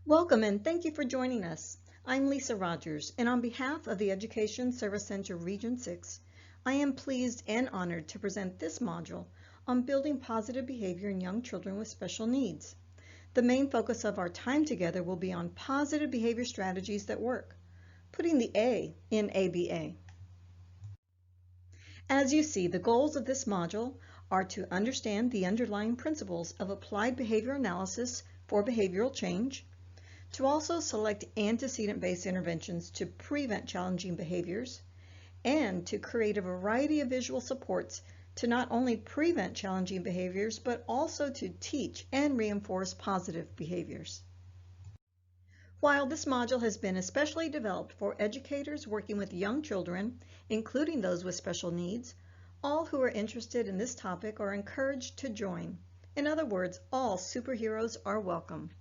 Welcome and thank you for joining us. I'm Lisa Rogers, and on behalf of the Education Service Center Region 6, I am pleased and honored to present this module on building positive behavior in young children with special needs. The main focus of our time together will be on positive behavior strategies that work, putting the A in ABA. As you see, the goals of this module are to understand the underlying principles of applied behavior analysis for behavioral change, to also select antecedent-based interventions to prevent challenging behaviors, and to create a variety of visual supports to not only prevent challenging behaviors, but also to teach and reinforce positive behaviors. While this module has been especially developed for educators working with young children, including those with special needs, all who are interested in this topic are encouraged to join. In other words, all superheroes are welcome.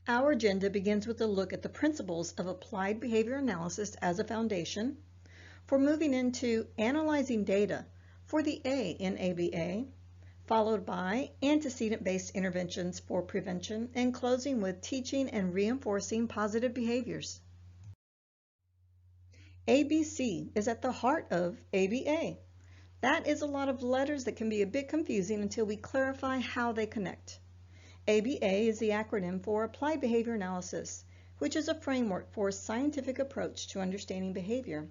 Our agenda begins with a look at the principles of applied behavior analysis as a foundation, for moving into analyzing data for the A in ABA, followed by antecedent-based interventions for prevention, and closing with teaching and reinforcing positive behaviors. ABC is at the heart of ABA. That is a lot of letters that can be a bit confusing until we clarify how they connect. ABA is the acronym for Applied Behavior Analysis, which is a framework for a scientific approach to understanding behavior.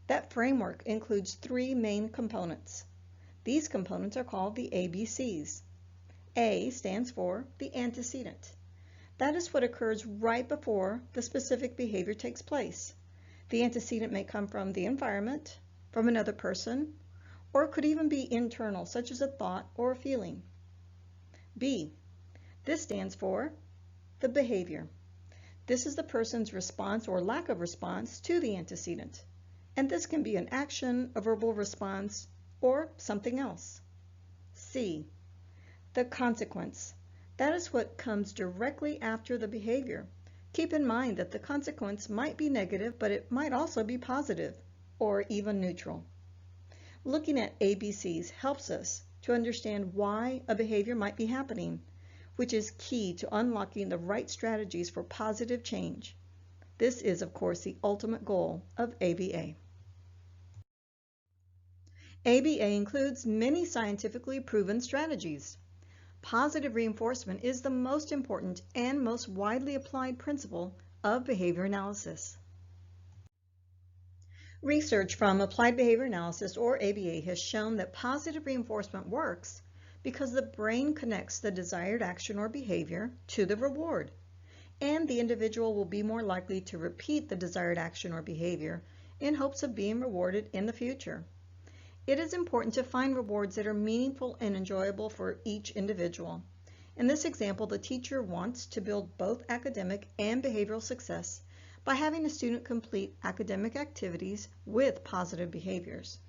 That framework includes three main components. These components are called the ABCs. A stands for the antecedent. That is what occurs right before the specific behavior takes place. The antecedent may come from the environment, from another person, or it could even be internal, such as a thought or a feeling. B. This stands for the behavior. This is the person's response or lack of response to the antecedent. And this can be an action, a verbal response, or something else. C. The consequence. That is what comes directly after the behavior. Keep in mind that the consequence might be negative, but it might also be positive, or even neutral. Looking at ABCs helps us to understand why a behavior might be happening, which is key to unlocking the right strategies for positive change. This is, of course, the ultimate goal of ABA. ABA includes many scientifically proven strategies. Positive reinforcement is the most important and most widely applied principle of behavior analysis. Research from Applied Behavior Analysis, or ABA, has shown that positive reinforcement works because the brain connects the desired action or behavior to the reward, and the individual will be more likely to repeat the desired action or behavior in hopes of being rewarded in the future. It is important to find rewards that are meaningful and enjoyable for each individual. In this example, the teacher wants to build both academic and behavioral success by having a student complete academic activities with positive behaviors.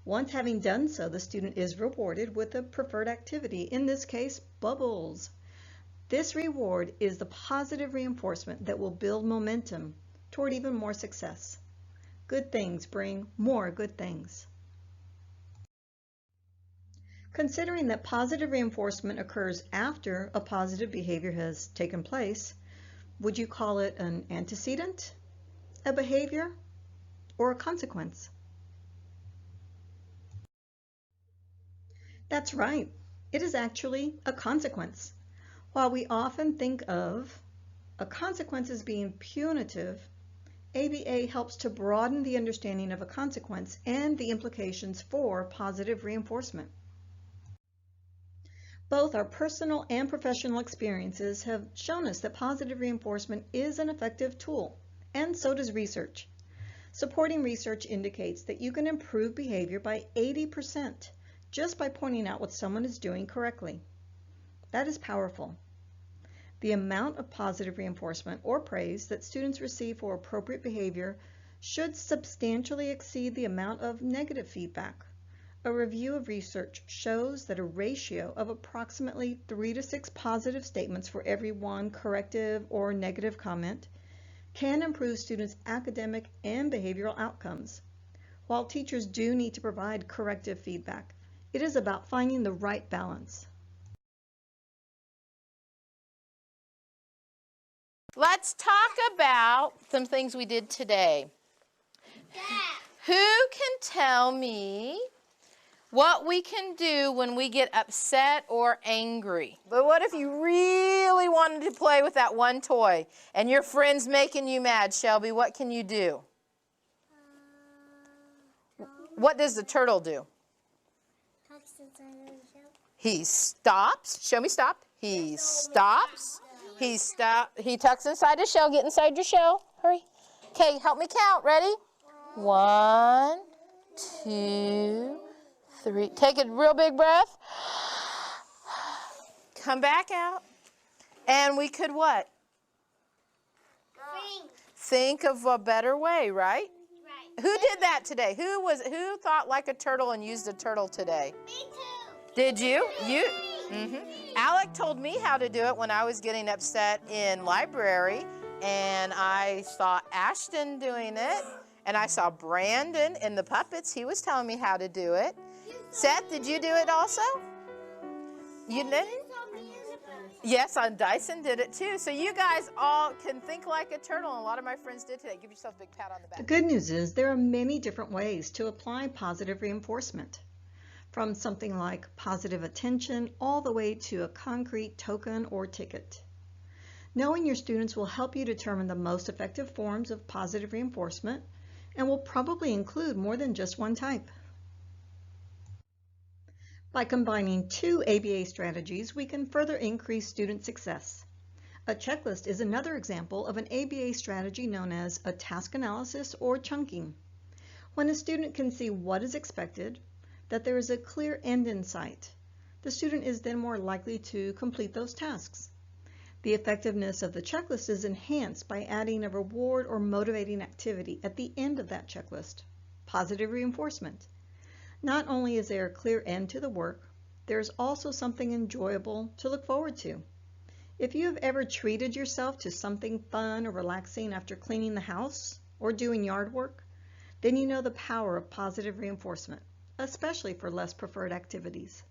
Once having done so, the student is rewarded with a preferred activity, in this case, bubbles. This reward is the positive reinforcement that will build momentum toward even more success. Good things bring more good things. Considering that positive reinforcement occurs after a positive behavior has taken place, would you call it an antecedent, a behavior, or a consequence? That's right. It is actually a consequence. While we often think of a consequence as being punitive, ABA helps to broaden the understanding of a consequence and the implications for positive reinforcement. Both our personal and professional experiences have shown us that positive reinforcement is an effective tool, and so does research. Supporting research indicates that you can improve behavior by 80% just by pointing out what someone is doing correctly. That is powerful. The amount of positive reinforcement or praise that students receive for appropriate behavior should substantially exceed the amount of negative feedback. A review of research shows that a ratio of approximately 3 to 6 positive statements for every one corrective or negative comment can improve students' academic and behavioral outcomes. While teachers do need to provide corrective feedback, it is about finding the right balance. Let's talk about some things we did today. Who can tell me what we can do when we get upset or angry? But what if you really wanted to play with that one toy and your friend's making you mad, Shelby? What can you do? What does the turtle do? He stops. Show me stop. He stops. He tucks inside his shell. Get inside your shell. Hurry. Okay, help me count. Ready? 1, 2, 3. Take a real big breath. Come back out. And we could what? Think of a better way, right? Who did that today? Who thought like a turtle and used a turtle today? Me too. Did you? Alec told me how to do it when I was getting upset in library, and I saw Ashton doing it, and I saw Brandon in the puppets. He was telling me how to do it. Seth, did you do it also? You didn't? Yes, Dyson did it too. So you guys all can think like a turtle, and a lot of my friends did today. Give yourself a big pat on the back. The good news is there are many different ways to apply positive reinforcement, from something like positive attention all the way to a concrete token or ticket. Knowing your students will help you determine the most effective forms of positive reinforcement and will probably include more than just one type. By combining 2 ABA strategies, we can further increase student success. A checklist is another example of an ABA strategy known as a task analysis or chunking. When a student can see what is expected, that there is a clear end in sight, the student is then more likely to complete those tasks. The effectiveness of the checklist is enhanced by adding a reward or motivating activity at the end of that checklist. Positive reinforcement. Not only is there a clear end to the work, there is also something enjoyable to look forward to. If you have ever treated yourself to something fun or relaxing after cleaning the house or doing yard work, then you know the power of positive reinforcement, especially for less preferred activities.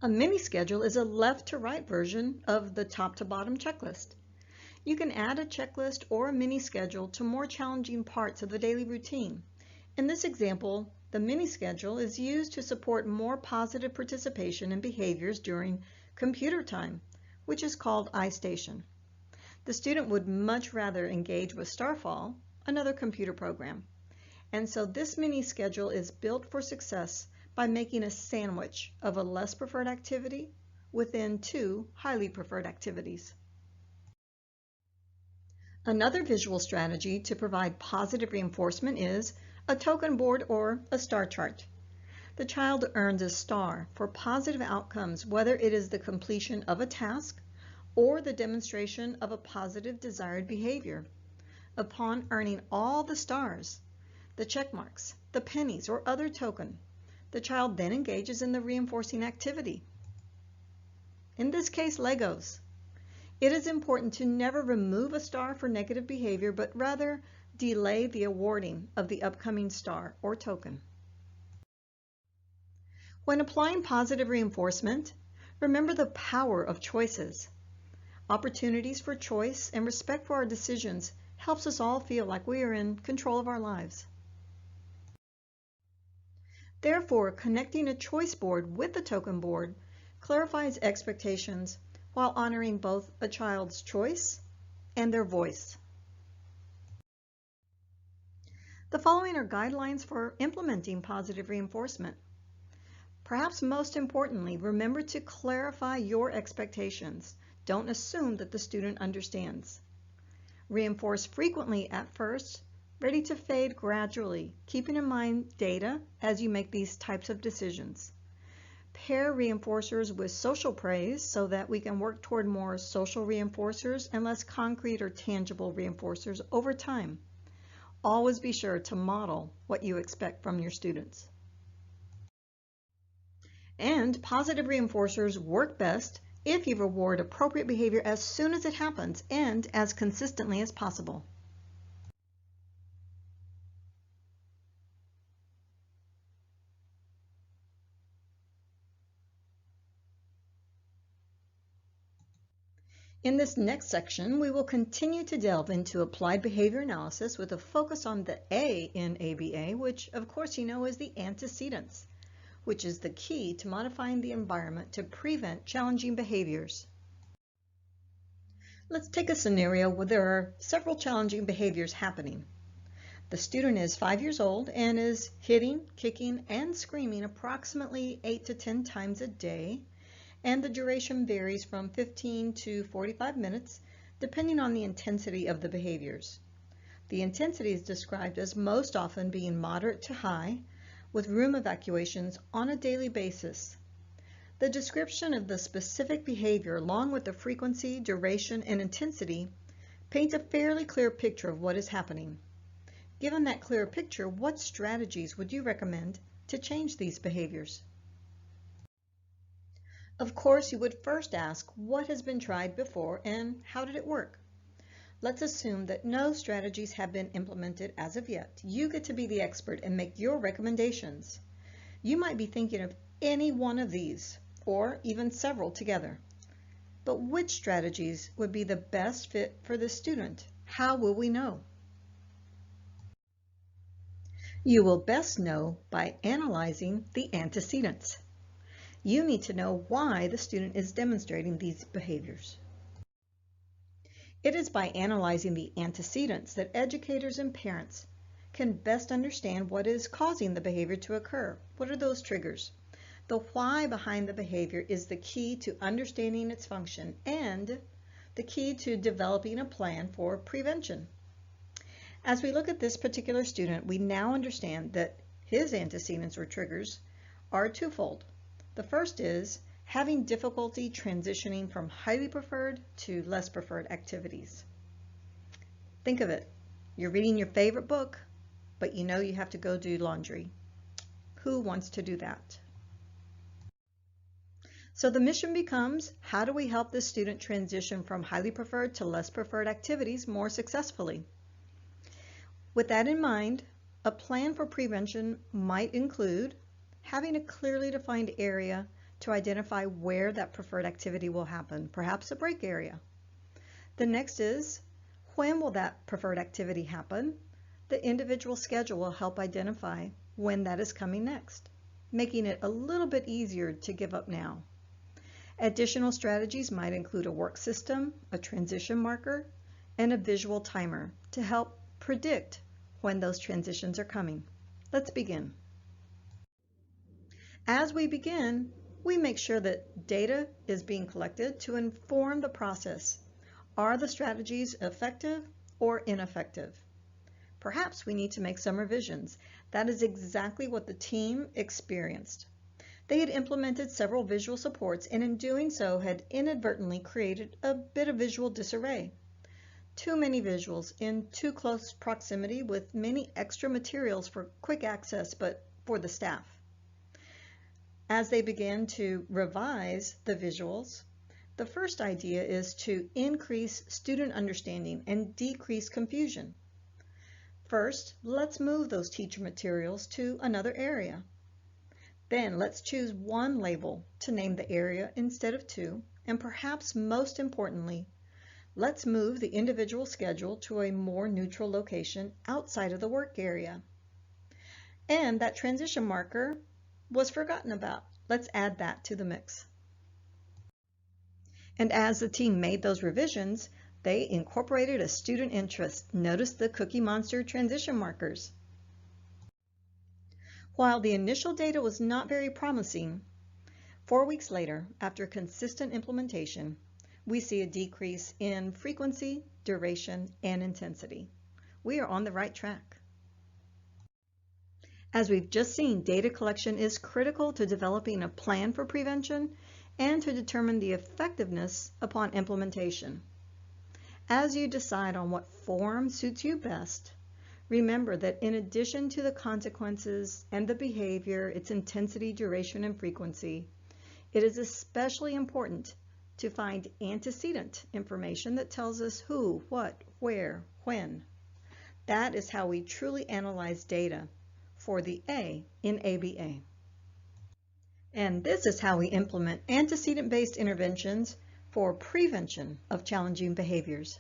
A mini schedule is a left to right version of the top to bottom checklist. You can add a checklist or a mini schedule to more challenging parts of the daily routine. In this example, the mini schedule is used to support more positive participation in behaviors during computer time, which is called iStation. The student would much rather engage with Starfall, another computer program. And so this mini schedule is built for success by making a sandwich of a less preferred activity within 2 highly preferred activities. Another visual strategy to provide positive reinforcement is a token board or a star chart. The child earns a star for positive outcomes, whether it is the completion of a task or the demonstration of a positive desired behavior. Upon earning all the stars, the check marks, the pennies, or other token, the child then engages in the reinforcing activity. In this case, Legos. It is important to never remove a star for negative behavior, but rather delay the awarding of the upcoming star or token. When applying positive reinforcement, remember the power of choices. Opportunities for choice and respect for our decisions helps us all feel like we are in control of our lives. Therefore, connecting a choice board with the token board clarifies expectations while honoring both a child's choice and their voice. The following are guidelines for implementing positive reinforcement. Perhaps most importantly, remember to clarify your expectations. Don't assume that the student understands. Reinforce frequently at first, ready to fade gradually, keeping in mind data as you make these types of decisions. Pair reinforcers with social praise so that we can work toward more social reinforcers and less concrete or tangible reinforcers over time. Always be sure to model what you expect from your students. And positive reinforcers work best if you reward appropriate behavior as soon as it happens and as consistently as possible. In this next section, we will continue to delve into applied behavior analysis with a focus on the A in ABA, which of course you know is the antecedents, which is the key to modifying the environment to prevent challenging behaviors. Let's take a scenario where there are several challenging behaviors happening. The student is 5 years old and is hitting, kicking, and screaming approximately 8 to 10 times a day, and the duration varies from 15 to 45 minutes, depending on the intensity of the behaviors. The intensity is described as most often being moderate to high, with room evacuations on a daily basis. The description of the specific behavior, along with the frequency, duration, and intensity, paints a fairly clear picture of what is happening. Given that clear picture, what strategies would you recommend to change these behaviors? Of course, you would first ask what has been tried before and how did it work? Let's assume that no strategies have been implemented as of yet. You get to be the expert and make your recommendations. You might be thinking of any one of these, or even several together. But which strategies would be the best fit for the student? How will we know? You will best know by analyzing the antecedents. You need to know why the student is demonstrating these behaviors. It is by analyzing the antecedents that educators and parents can best understand what is causing the behavior to occur. What are those triggers? The why behind the behavior is the key to understanding its function and the key to developing a plan for prevention. As we look at this particular student, we now understand that his antecedents or triggers are twofold. The first is having difficulty transitioning from highly preferred to less preferred activities. Think of it. You're reading your favorite book, but you know you have to go do laundry. Who wants to do that? So the mission becomes, how do we help this student transition from highly preferred to less preferred activities more successfully? With that in mind, a plan for prevention might include having a clearly defined area to identify where that preferred activity will happen, perhaps a break area. The next is, when will that preferred activity happen? The individual schedule will help identify when that is coming next, making it a little bit easier to give up now. Additional strategies might include a work system, a transition marker, and a visual timer to help predict when those transitions are coming. Let's begin. As we begin, we make sure that data is being collected to inform the process. Are the strategies effective or ineffective? Perhaps we need to make some revisions. That is exactly what the team experienced. They had implemented several visual supports and in doing so had inadvertently created a bit of visual disarray. Too many visuals in too close proximity with many extra materials for quick access but for the staff. As they began to revise the visuals, the first idea is to increase student understanding and decrease confusion. First, let's move those teacher materials to another area. Then let's choose one label to name the area instead of two, and perhaps most importantly, let's move the individual schedule to a more neutral location outside of the work area. And that transition marker was forgotten about. Let's add that to the mix. And as the team made those revisions, they incorporated a student interest. Notice the Cookie Monster transition markers. While the initial data was not very promising, 4 weeks later, after consistent implementation, we see a decrease in frequency, duration, and intensity. We are on the right track. As we've just seen, data collection is critical to developing a plan for prevention and to determine the effectiveness upon implementation. As you decide on what form suits you best, remember that in addition to the consequences and the behavior, its intensity, duration, and frequency, it is especially important to find antecedent information that tells us who, what, where, when. That is how we truly analyze data for the A in ABA. And this is how we implement antecedent-based interventions for prevention of challenging behaviors.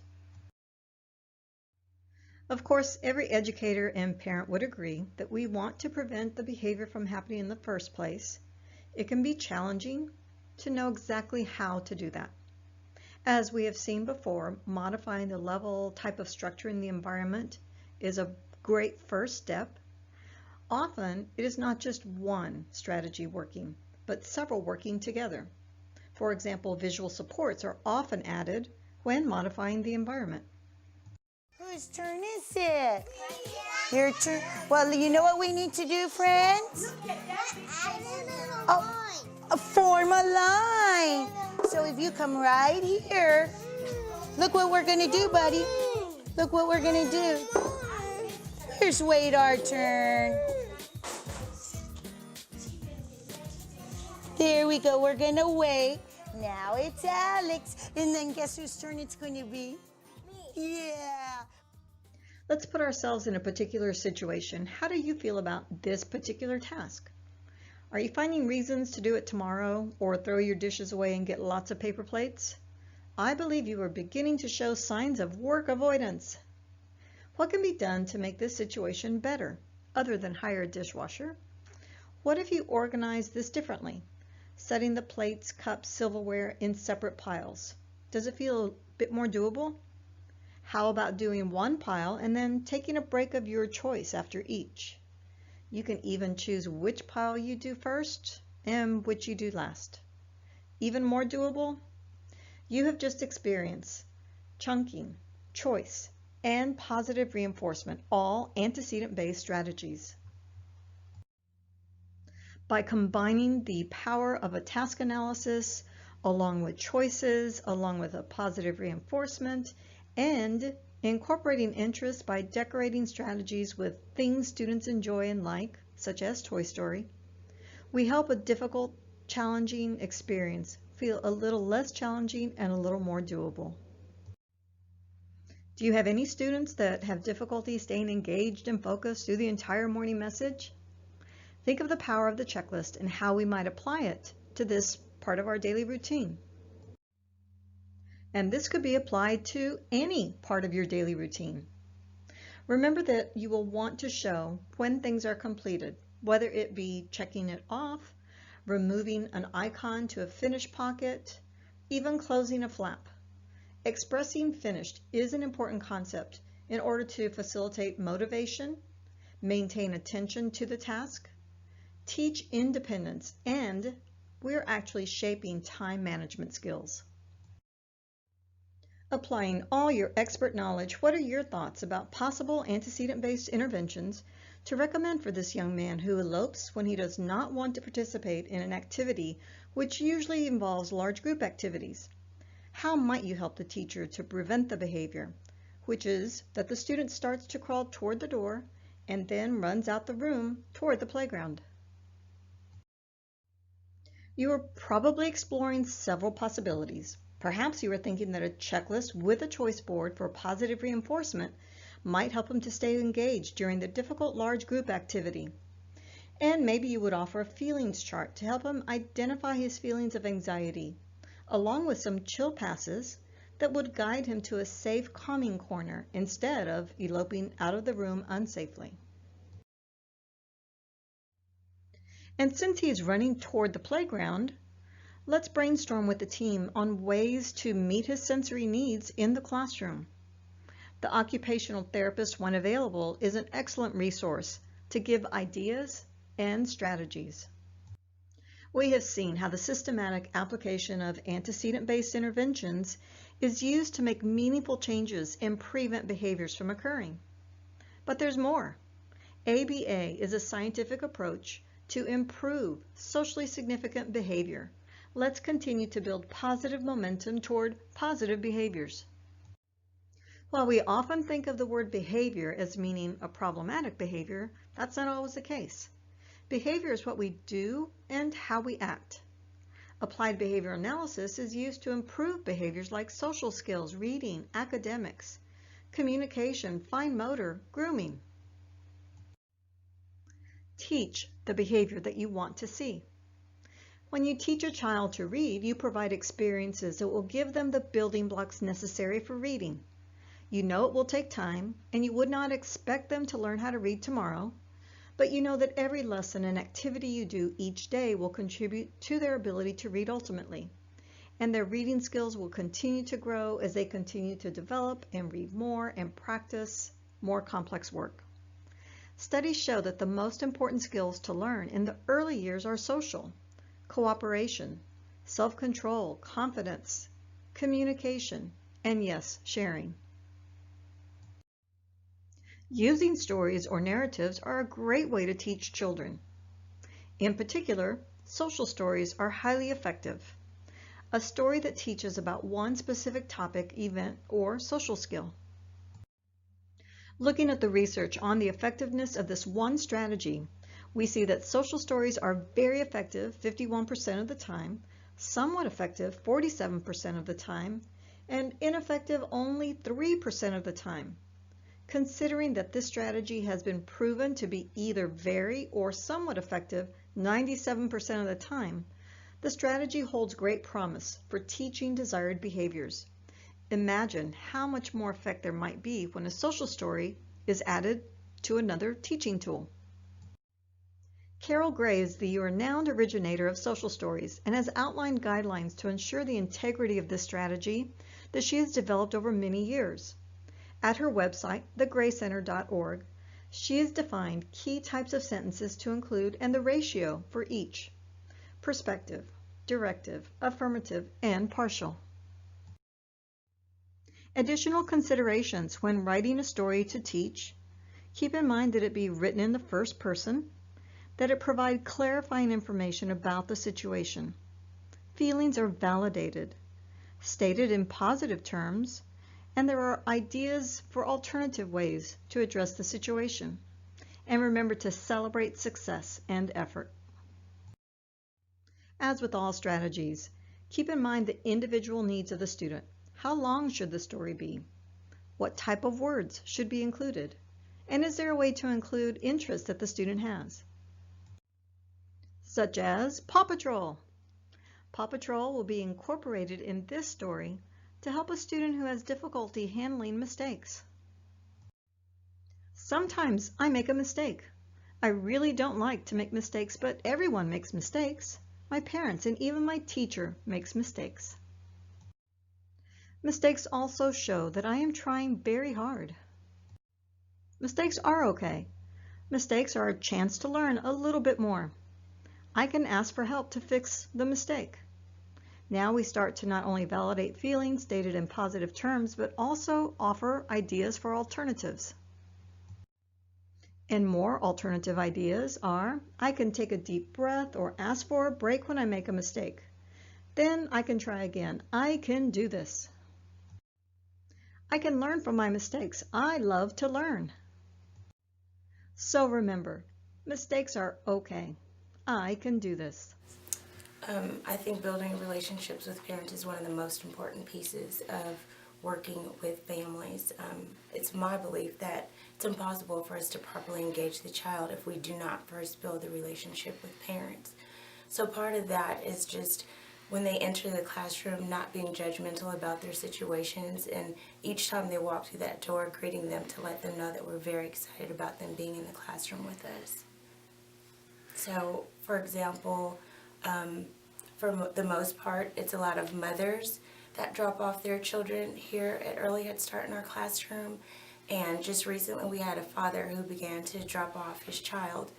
Of course, every educator and parent would agree that we want to prevent the behavior from happening in the first place. It can be challenging to know exactly how to do that. As we have seen before, modifying the level, type of structure in the environment is a great first step. Often, it is not just one strategy working, but several working together. For example, visual supports are often added when modifying the environment. Whose turn is it? Your turn. Well, you know what we need to do, friends? Form a line. So if you come right here, look what we're gonna do, buddy. Look what we're gonna do. Here's wait our turn. There we go, we're gonna wait. Now it's Alex. And then guess whose turn it's gonna be? Me. Yeah. Let's put ourselves in a particular situation. How do you feel about this particular task? Are you finding reasons to do it tomorrow or throw your dishes away and get lots of paper plates? I believe you are beginning to show signs of work avoidance. What can be done to make this situation better, other than hire a dishwasher? What if you organize this differently, setting the plates, cups, silverware in separate piles? Does it feel a bit more doable? How about doing one pile and then taking a break of your choice after each? You can even choose which pile you do first and which you do last. Even more doable? You have just experienced chunking, choice, and positive reinforcement, all antecedent-based strategies. By combining the power of a task analysis along with choices, along with a positive reinforcement, and incorporating interests by decorating strategies with things students enjoy and like, such as Toy Story, we help a difficult, challenging experience feel a little less challenging and a little more doable. Do you have any students that have difficulty staying engaged and focused through the entire morning message? Think of the power of the checklist and how we might apply it to this part of our daily routine. And this could be applied to any part of your daily routine. Remember that you will want to show when things are completed, whether it be checking it off, removing an icon to a finished pocket, even closing a flap. Expressing finished is an important concept in order to facilitate motivation, maintain attention to the task, teach independence, and we're actually shaping time management skills. Applying all your expert knowledge, what are your thoughts about possible antecedent-based interventions to recommend for this young man who elopes when he does not want to participate in an activity which usually involves large group activities? How might you help the teacher to prevent the behavior, which is that the student starts to crawl toward the door and then runs out the room toward the playground? You are probably exploring several possibilities. Perhaps you are thinking that a checklist with a choice board for positive reinforcement might help him to stay engaged during the difficult large group activity. And maybe you would offer a feelings chart to help him identify his feelings of anxiety, along with some chill passes that would guide him to a safe calming corner instead of eloping out of the room unsafely. And since he is running toward the playground, let's brainstorm with the team on ways to meet his sensory needs in the classroom. The occupational therapist, when available, is an excellent resource to give ideas and strategies. We have seen how the systematic application of antecedent-based interventions is used to make meaningful changes and prevent behaviors from occurring. But there's more. ABA is a scientific approach to improve socially significant behavior. Let's continue to build positive momentum toward positive behaviors. While we often think of the word behavior as meaning a problematic behavior, that's not always the case. Behavior is what we do and how we act. Applied behavior analysis is used to improve behaviors like social skills, reading, academics, communication, fine motor, grooming. Teach the behavior that you want to see. When you teach a child to read, you provide experiences that will give them the building blocks necessary for reading. You know it will take time, and you would not expect them to learn how to read tomorrow, but you know that every lesson and activity you do each day will contribute to their ability to read ultimately, and their reading skills will continue to grow as they continue to develop and read more and practice more complex work. Studies show that the most important skills to learn in the early years are social, cooperation, self-control, confidence, communication, and yes, sharing. Using stories or narratives are a great way to teach children. In particular, social stories are highly effective. A story that teaches about one specific topic, event, or social skill. Looking at the research on the effectiveness of this one strategy, we see that social stories are very effective 51% of the time, somewhat effective 47% of the time, and ineffective only 3% of the time. Considering that this strategy has been proven to be either very or somewhat effective 97% of the time, the strategy holds great promise for teaching desired behaviors. Imagine how much more effect there might be when a social story is added to another teaching tool. Carol Gray is the renowned originator of social stories and has outlined guidelines to ensure the integrity of this strategy that she has developed over many years. At her website, thegraycenter.org, she has defined key types of sentences to include and the ratio for each: perspective, directive, affirmative, and partial. Additional considerations when writing a story to teach: keep in mind that it be written in the first person, that it provide clarifying information about the situation. Feelings are validated, stated in positive terms, and there are ideas for alternative ways to address the situation. And remember to celebrate success and effort. As with all strategies, keep in mind the individual needs of the student. How long should the story be? What type of words should be included? And is there a way to include interests that the student has? Such as Paw Patrol. Paw Patrol will be incorporated in this story to help a student who has difficulty handling mistakes. Sometimes I make a mistake. I really don't like to make mistakes, but everyone makes mistakes. My parents and even my teacher makes mistakes. Mistakes also show that I am trying very hard. Mistakes are okay. Mistakes are a chance to learn a little bit more. I can ask for help to fix the mistake. Now we start to not only validate feelings stated in positive terms, but also offer ideas for alternatives. And more alternative ideas are: I can take a deep breath or ask for a break when I make a mistake. Then I can try again. I can do this. I can learn from my mistakes. I love to learn. So remember, mistakes are okay. I can do this. I think building relationships with parents is one of the most important pieces of working with families. It's my belief that it's impossible for us to properly engage the child if we do not first build the relationship with parents. So part of that is just when they enter the classroom, not being judgmental about their situations, and each time they walk through that door, greeting them to let them know that we're very excited about them being in the classroom with us. So, for example, for the most part, it's a lot of mothers that drop off their children here at Early Head Start in our classroom. And just recently we had a father who began to drop off his child.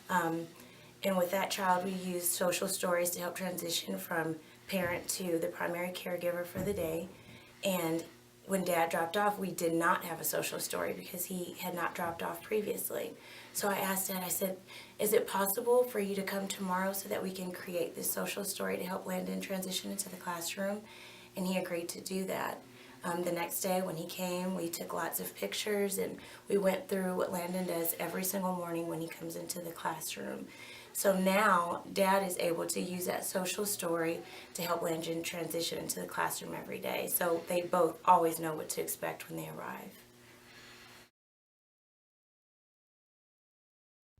And with that child, we used social stories to help transition from parent to the primary caregiver for the day. And when Dad dropped off, we did not have a social story because he had not dropped off previously. So I asked Dad, I said, is it possible for you to come tomorrow so that we can create this social story to help Landon transition into the classroom? And he agreed to do that. The next day when he came, we took lots of pictures and we went through what Landon does every single morning when he comes into the classroom. So now Dad is able to use that social story to help Landon transition into the classroom every day. So they both always know what to expect when they arrive.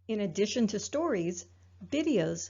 In addition to stories, videos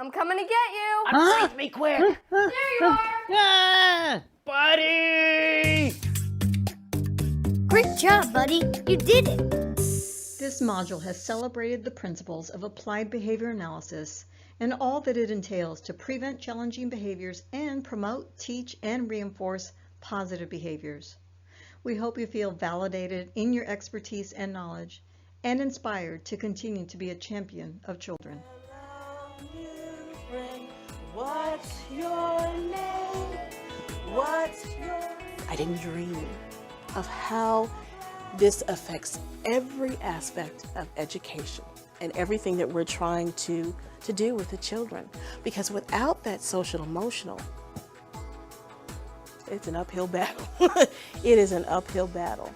I'm coming to get you. Unfreeze me quick. There you are. Ah! Buddy! Great job, buddy. You did it. This module has celebrated the principles of applied behavior analysis and all that it entails to prevent challenging behaviors and promote, teach, and reinforce positive behaviors. We hope you feel validated in your expertise and knowledge and inspired to continue to be a champion of children. What's your name? I didn't dream of how this affects every aspect of education and everything that we're trying to do with the children. Because without that social emotional, it's an uphill battle. It is an uphill battle.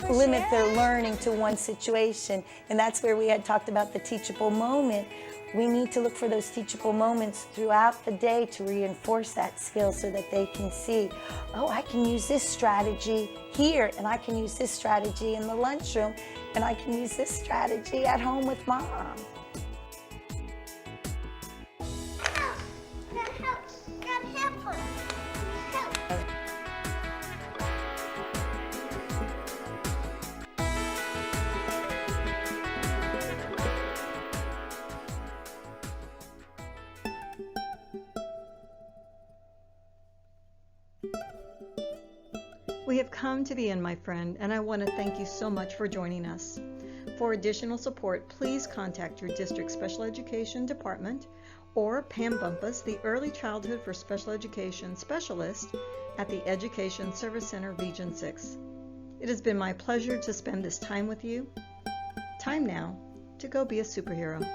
Limit their learning to one situation, and that's where we had talked about the teachable moment. We need to look for those teachable moments throughout the day to reinforce that skill so that they can see, oh, I can use this strategy here, and I can use this strategy in the lunchroom, and I can use this strategy at home with mom. We have come to the end, my friend, and I want to thank you so much for joining us. For additional support, please contact your district special education department or Pam Bumpus, the Early Childhood for Special Education Specialist at the Education Service Center Region 6. It has been my pleasure to spend this time with you. Time now to go be a superhero.